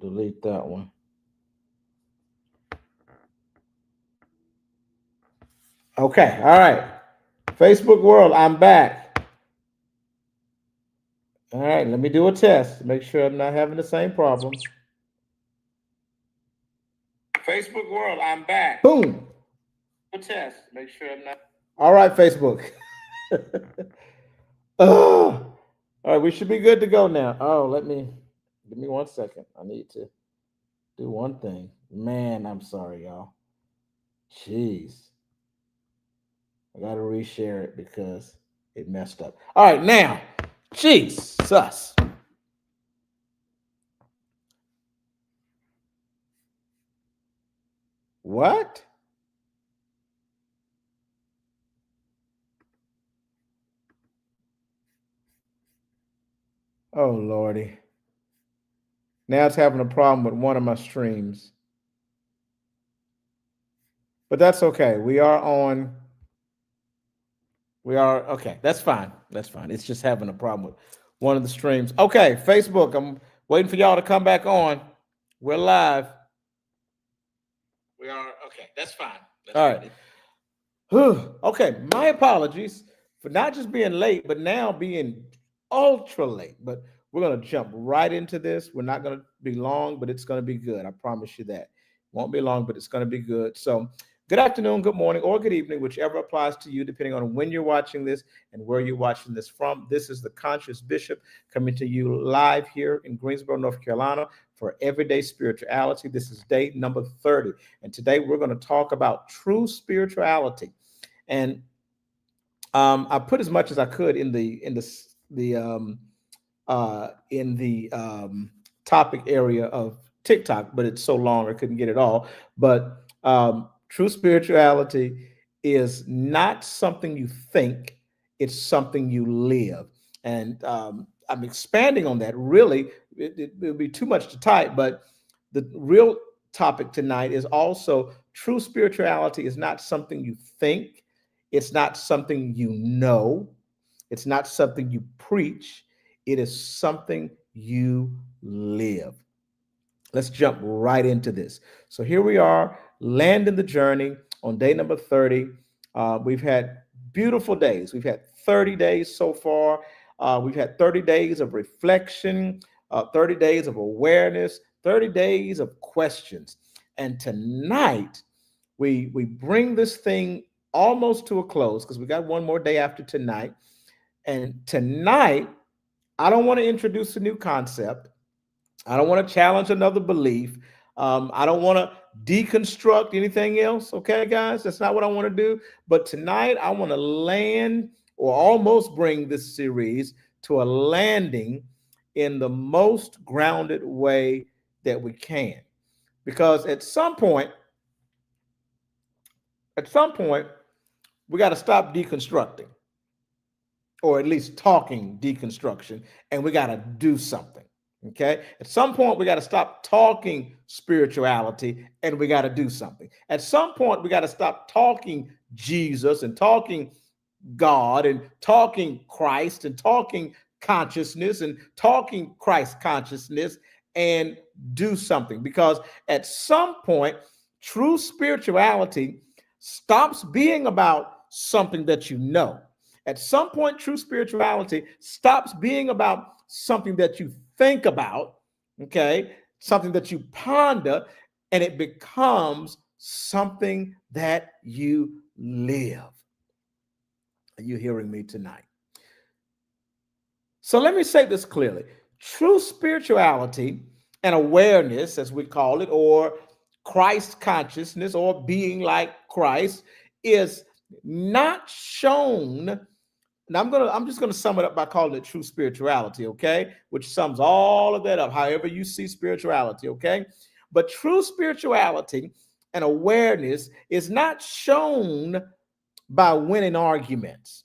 delete that one. Okay, all right. Facebook world, I'm back. All right, let me do a test to make sure I'm not having the same problem. Facebook world, I'm back. Boom. A test. Make sure I'm not. All right, Facebook. Oh, all right, we should be good to go now. Oh, give me 1 second. I need to do one thing. Man, I'm sorry, y'all. Jeez. I gotta reshare it because it messed up. All right, now, Jesus. What? Oh, Lordy. Now it's having a problem with one of my streams. But that's okay. We are okay. That's fine. That's fine. It's just having a problem with one of the streams. Okay, Facebook. I'm waiting for y'all to come back on. We're live. We are okay. That's fine. All right. Okay, my apologies for not just being late, but now being ultra late. But we're gonna jump right into this. We're not gonna be long, but it's gonna be good. I promise you that. Won't be long, but it's gonna be good. So good afternoon, good morning, or good evening, whichever applies to you, depending on when you're watching this and where you're watching this from. This is the Conscious Bishop coming to you live here in Greensboro, North Carolina for Everyday Spirituality. This is day number 30. And today we're going to talk about true spirituality. And I put as much as I could in the topic area of TikTok, but it's so long I couldn't get it all. But true spirituality is not something you think; it's something you live. And I'm expanding on that. Really, it would be too much to type, but the real topic tonight is also true spirituality is not something you think. It's not something you know. It's not something you preach. It is something you live. Let's jump right into this. So here we are, landing the journey on day number 30. We've had beautiful days. We've had 30 days so far. We've had 30 days of reflection, 30 days of awareness, 30 days of questions. And tonight, we bring this thing almost to a close because we got one more day after tonight. And tonight, I don't want to introduce a new concept. I don't want to challenge another belief. I don't want to deconstruct anything else. Okay, guys, that's not what I want to do. But tonight, I want to land or almost bring this series to a landing in the most grounded way that we can. Because at some point, we got to stop deconstructing, or at least talking deconstruction, and we got to do something. Okay. At some point, we got to stop talking spirituality and we got to do something. At some point, we got to stop talking Jesus and talking God and talking Christ and talking consciousness and talking Christ consciousness and do something. Because at some point, true spirituality stops being about something that you know. At some point, true spirituality stops being about something that you think about, okay, something that you ponder, and it becomes something that you live. Are you hearing me tonight? So let me say this clearly. True spirituality and awareness, as we call it, or Christ consciousness, or being like Christ, is not shown. And I'm just gonna sum it up by calling it true spirituality, okay? Which sums all of that up, however you see spirituality, okay? But true spirituality and awareness is not shown by winning arguments.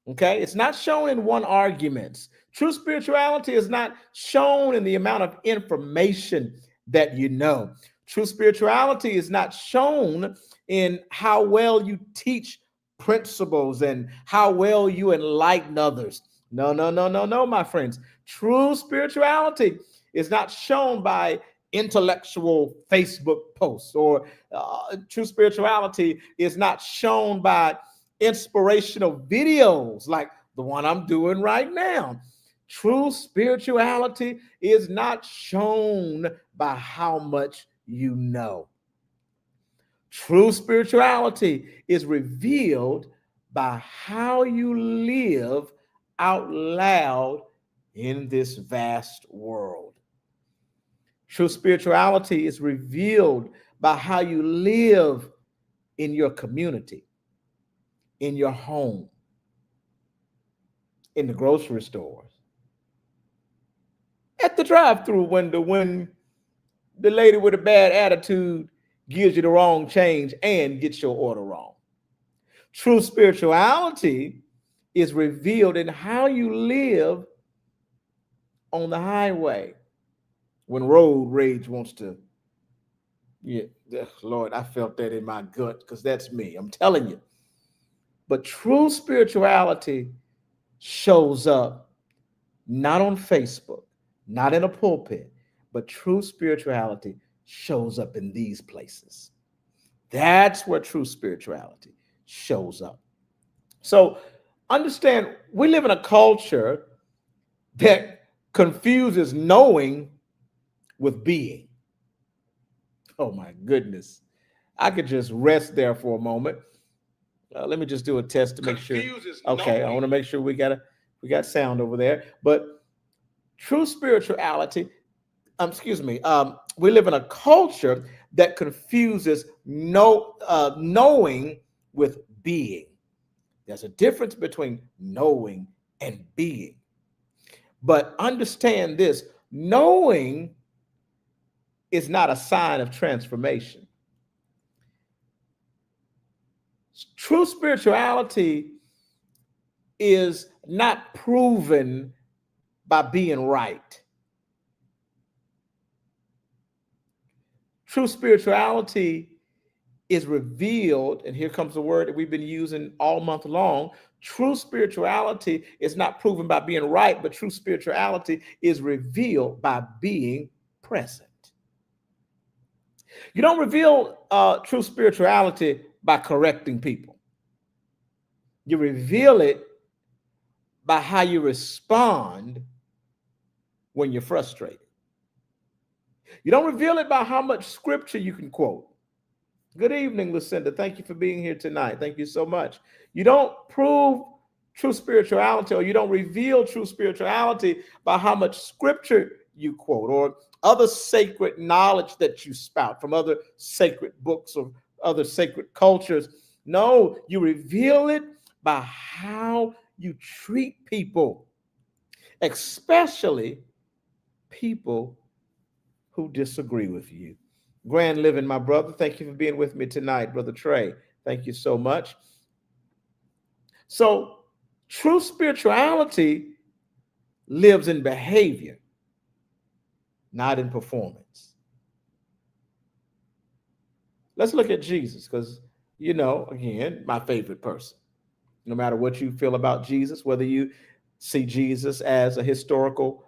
Okay, it's not shown in one arguments. True spirituality is not shown in the amount of information that you know. True spirituality is not shown in how well you teach principles and how well you enlighten others. No, no, no, no, no, my friends. True spirituality It's not shown by intellectual Facebook posts, or true spirituality is not shown by inspirational videos like the one I'm doing right now. True spirituality is not shown by how much you know. True spirituality is revealed by how you live out loud in this vast world. True spirituality is revealed by how you live in your community, in your home, in the grocery stores, at the drive-through window when the lady with a bad attitude gives you the wrong change and gets your order wrong. True spirituality is revealed in how you live on the highway when road rage wants to. Yeah, Lord, I felt that in my gut because that's me. I'm telling you. But true spirituality shows up not on Facebook, not in a pulpit, but true spirituality shows up in these places. That's where true spirituality shows up. So understand, we live in a culture that confuses knowing with being. Oh my goodness. I could just rest there for a moment. Let me just do a test to make sure. Okay, I want to make sure we got sound over there. But true spirituality, we live in a culture that confuses knowing with being. There's a difference between knowing and being. But understand this, knowing is not a sign of transformation. True spirituality is not proven by being right. True spirituality is revealed, and here comes the word that we've been using all month long. True spirituality is not proven by being right, but true spirituality is revealed by being present. You don't reveal true spirituality by correcting people. You reveal it by how you respond when you're frustrated. You don't reveal it by how much scripture you can quote. Good evening, Lucinda. Thank you for being here tonight. Thank you so much. You don't prove true spirituality, or you don't reveal true spirituality by how much scripture you quote or other sacred knowledge that you spout from other sacred books or other sacred cultures. No, you reveal it by how you treat people, especially people who disagree with you. Grand living, my brother. Thank you for being with me tonight, Brother Trey. Thank you so much. So, true spirituality lives in behavior, not in performance. Let's look at Jesus because, again, my favorite person. No matter what you feel about Jesus, whether you see Jesus as a historical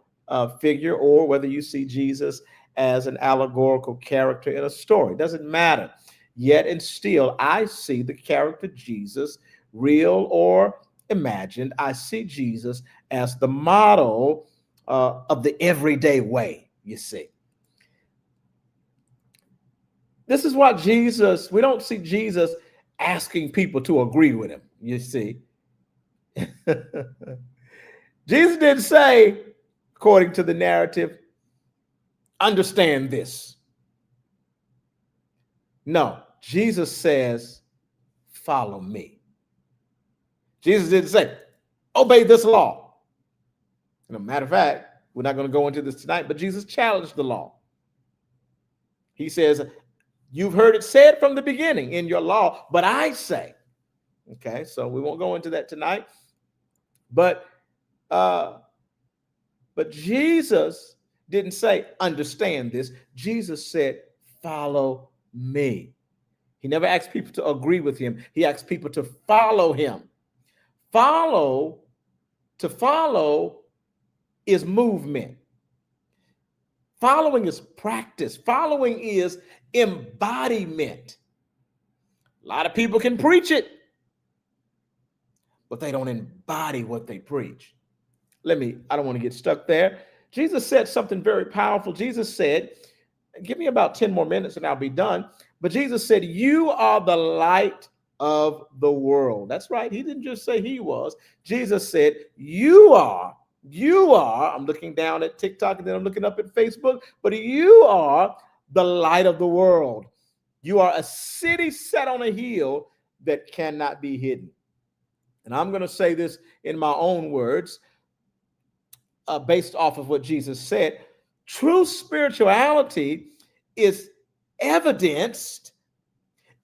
figure or whether you see Jesus as an allegorical character in a story, doesn't matter. Yet and still, I see the character Jesus, real or imagined. I see Jesus as the model of the everyday way, you see. This is why we don't see Jesus asking people to agree with him, you see. Jesus didn't say, according to the narrative, understand this. No, Jesus says, follow me. Jesus didn't say, obey this law. Matter of fact, we're not going to go into this tonight, but Jesus challenged the law. He says, you've heard it said from the beginning in your law, but I say. Okay, so we won't go into that tonight. But Jesus didn't say, understand this. Jesus said, follow me. He never asked people to agree with him. He asked people to follow him. To follow is movement. Following is practice. Following is embodiment. A lot of people can preach it, but they don't embody what they preach. I don't want to get stuck there. Jesus said something very powerful. Jesus said, give me about 10 more minutes and I'll be done. But Jesus said, you are the light of the world. That's right. He didn't just say he was. Jesus said, you are. I'm looking down at TikTok and then I'm looking up at Facebook, but you are the light of the world. You are a city set on a hill that cannot be hidden. And I'm going to say this in my own words, based off of what Jesus said. True spirituality is evidenced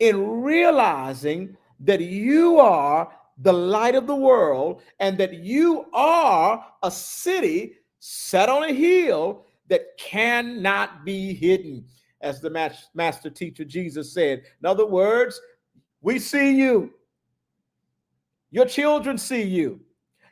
in realizing that you are the light of the world and that you are a city set on a hill that cannot be hidden. As the master teacher Jesus said, in other words, we see you. Your children see you.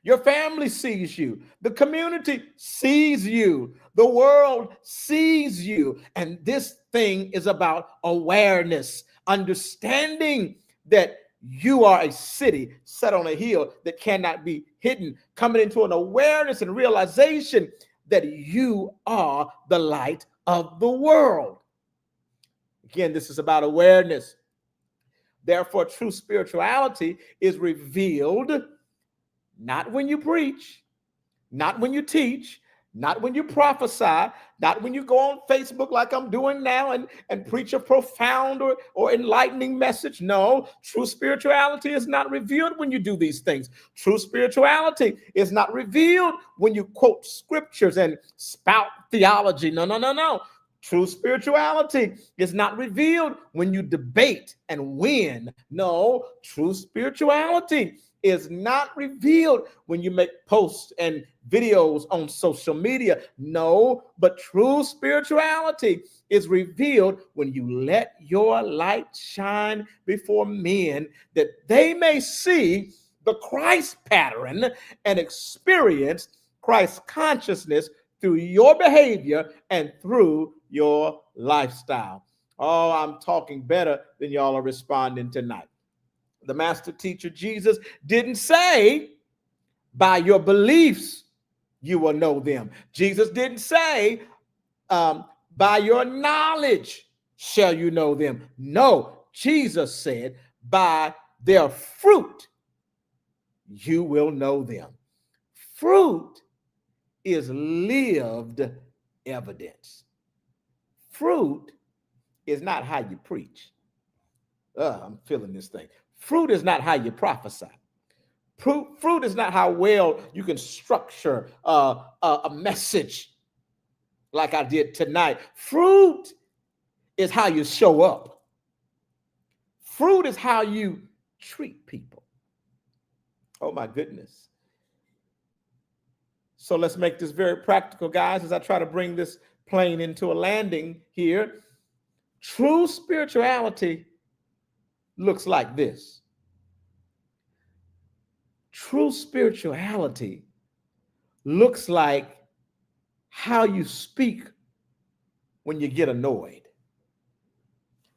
Your family sees you. The community sees you. The world sees you. And this thing is about awareness, understanding that you are a city set on a hill that cannot be hidden, coming into an awareness and realization that you are the light of the world. Again, this is about awareness. Therefore, true spirituality is revealed not when you preach, not when you teach, not when you prophesy, not when you go on Facebook like I'm doing now and preach a profound or enlightening message. No, true spirituality is not revealed when you do these things. True spirituality is not revealed when you quote scriptures and spout theology. No. True spirituality is not revealed when you debate and win. No, true spirituality is not revealed when you make posts and videos on social media. No, but true spirituality is revealed when you let your light shine before men that they may see the Christ pattern and experience Christ consciousness through your behavior and through your lifestyle. Oh, I'm talking better than y'all are responding tonight. The master teacher Jesus didn't say, by your beliefs, you will know them. Jesus didn't say, by your knowledge shall you know them. No, Jesus said, by their fruit, you will know them. Fruit is lived evidence. Fruit is not how you preach. I'm feeling this thing. Fruit is not how you prophesy. Fruit is not how well you can structure a message like I did tonight. Fruit is how you show up. Fruit is how you treat people. Oh my goodness. So let's make this very practical, guys, as I try to bring this plane into a landing here. True spirituality looks like this. True spirituality looks like how you speak when you get annoyed,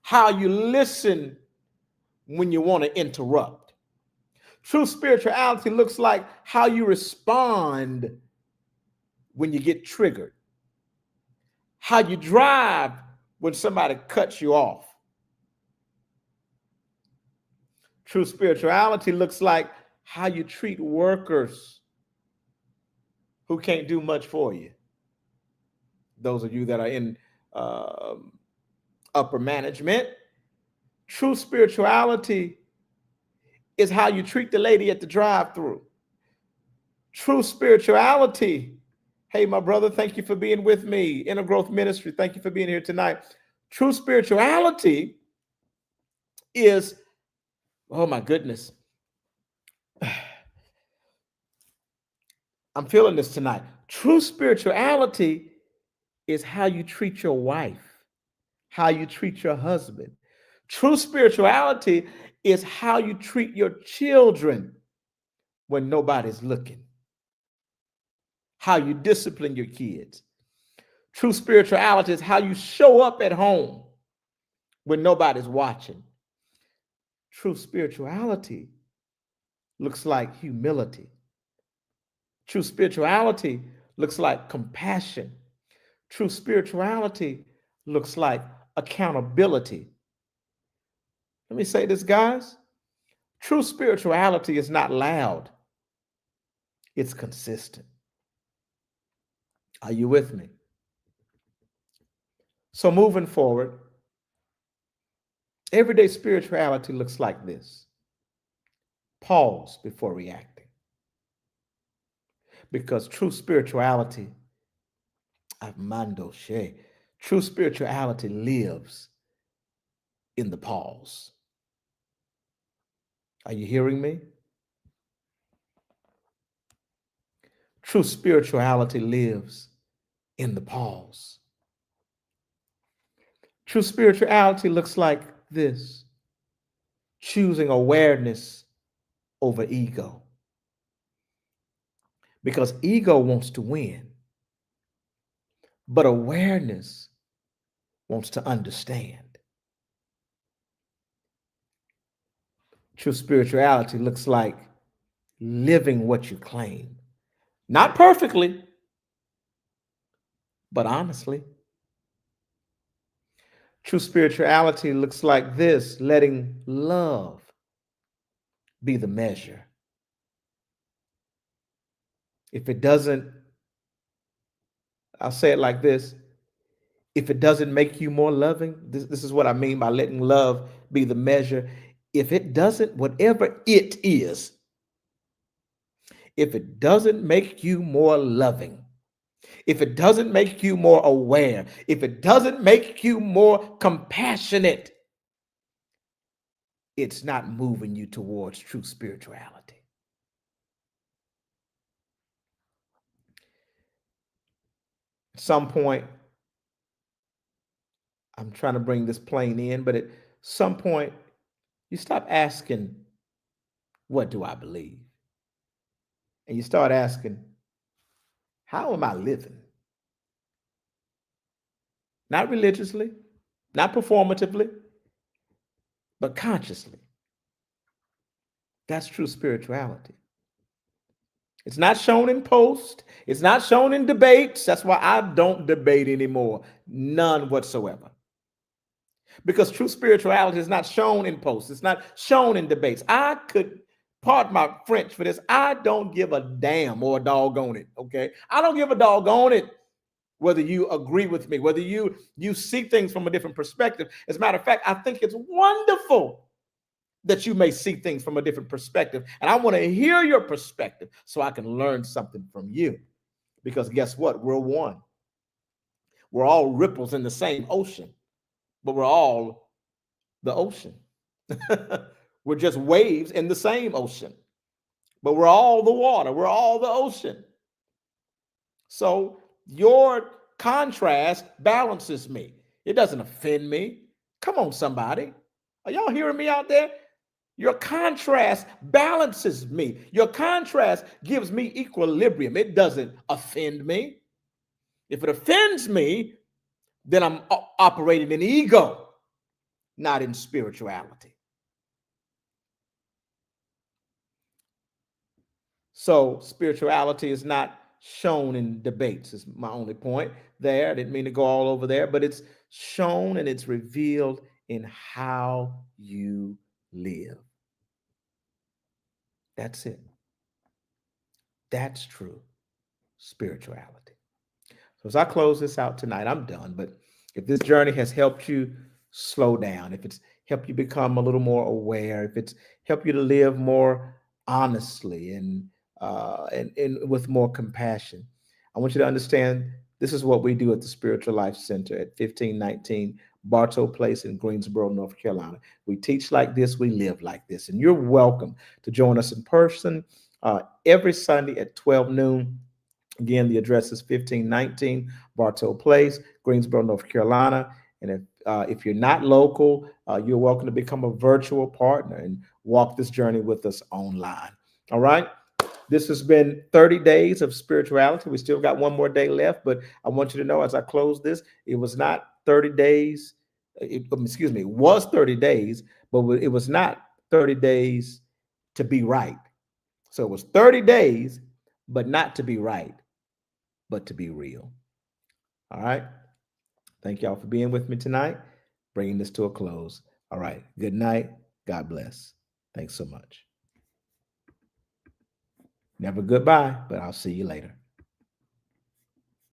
how you listen when you want to interrupt. True spirituality looks like how you respond when you get triggered, how you drive when somebody cuts you off. True spirituality looks like how you treat workers who can't do much for you. Those of you that are in upper management. True spirituality is how you treat the lady at the drive-thru. True spirituality, hey, my brother, thank you for being with me. Inner Growth Ministry, thank you for being here tonight. True spirituality is, oh my goodness, I'm feeling this tonight. True spirituality is how you treat your wife, how you treat your husband. True spirituality is how you treat your children when nobody's looking, how you discipline your kids. True spirituality is how you show up at home when nobody's watching. True spirituality looks like humility. True spirituality looks like compassion. True spirituality looks like accountability. Let me say this, guys. True spirituality is not loud, it's consistent. Are you with me? So, moving forward, everyday spirituality looks like this: pause before reacting. Because true spirituality, Armando Shea, true spirituality lives in the pause. Are you hearing me? True spirituality lives in the pause. True spirituality looks like this: choosing awareness over ego. Because ego wants to win, but awareness wants to understand. True spirituality looks like living what you claim. Not perfectly, but honestly. True spirituality looks like this: letting love be the measure. If it doesn't, I'll say it like this: if it doesn't make you more loving, this is what I mean by letting love be the measure. If it doesn't, whatever it is, if it doesn't make you more loving, if it doesn't make you more aware, if it doesn't make you more compassionate, it's not moving you towards true spirituality. At some point, I'm trying to bring this plane in, but at some point, you stop asking, what do I believe? And you start asking, how am I living? Not religiously, not performatively, but consciously. That's true spirituality. It's not shown in posts. It's not shown in debates. That's why I don't debate anymore. None whatsoever. Because true spirituality is not shown in posts. It's not shown in debates. I could, pardon my French for this, I don't give a damn or a doggone it, okay? I don't give a doggone it whether you agree with me, whether you see things from a different perspective. As a matter of fact, I think it's wonderful that you may see things from a different perspective. And I want to hear your perspective so I can learn something from you. Because guess what? We're one. We're all ripples in the same ocean, but we're all the ocean. We're just waves in the same ocean, but we're all the water. We're all the ocean. So your contrast balances me. It doesn't offend me. Come on, somebody. Are y'all hearing me out there? Your contrast balances me. Your contrast gives me equilibrium. It doesn't offend me. If it offends me, then I'm operating in ego, not in spirituality. So spirituality is not shown in debates, is my only point there. I didn't mean to go all over there, but it's shown and it's revealed in how you live. That's it. That's true spirituality. So as I close this out tonight, I'm done. But if this journey has helped you slow down, if it's helped you become a little more aware, if it's helped you to live more honestly and with more compassion, I want you to understand this is what we do at the Spiritual Life Center at 1519 Bartow Place in Greensboro, North Carolina. We teach like this, we live like this, and you're welcome to join us in person every Sunday at 12 noon. Again, the address is 1519 Bartow Place, Greensboro, North Carolina. And if you're not local, you're welcome to become a virtual partner and walk this journey with us online. All right. This has been 30 days of spirituality. We still got one more day left, but I want you to know as I close this, it was not 30 days. Excuse me, it was 30 days, but it was not 30 days to be right. So it was 30 days, but not to be right, but to be real. All right. Thank y'all for being with me tonight, bringing this to a close. All right. Good night. God bless. Thanks so much. Never goodbye, but I'll see you later.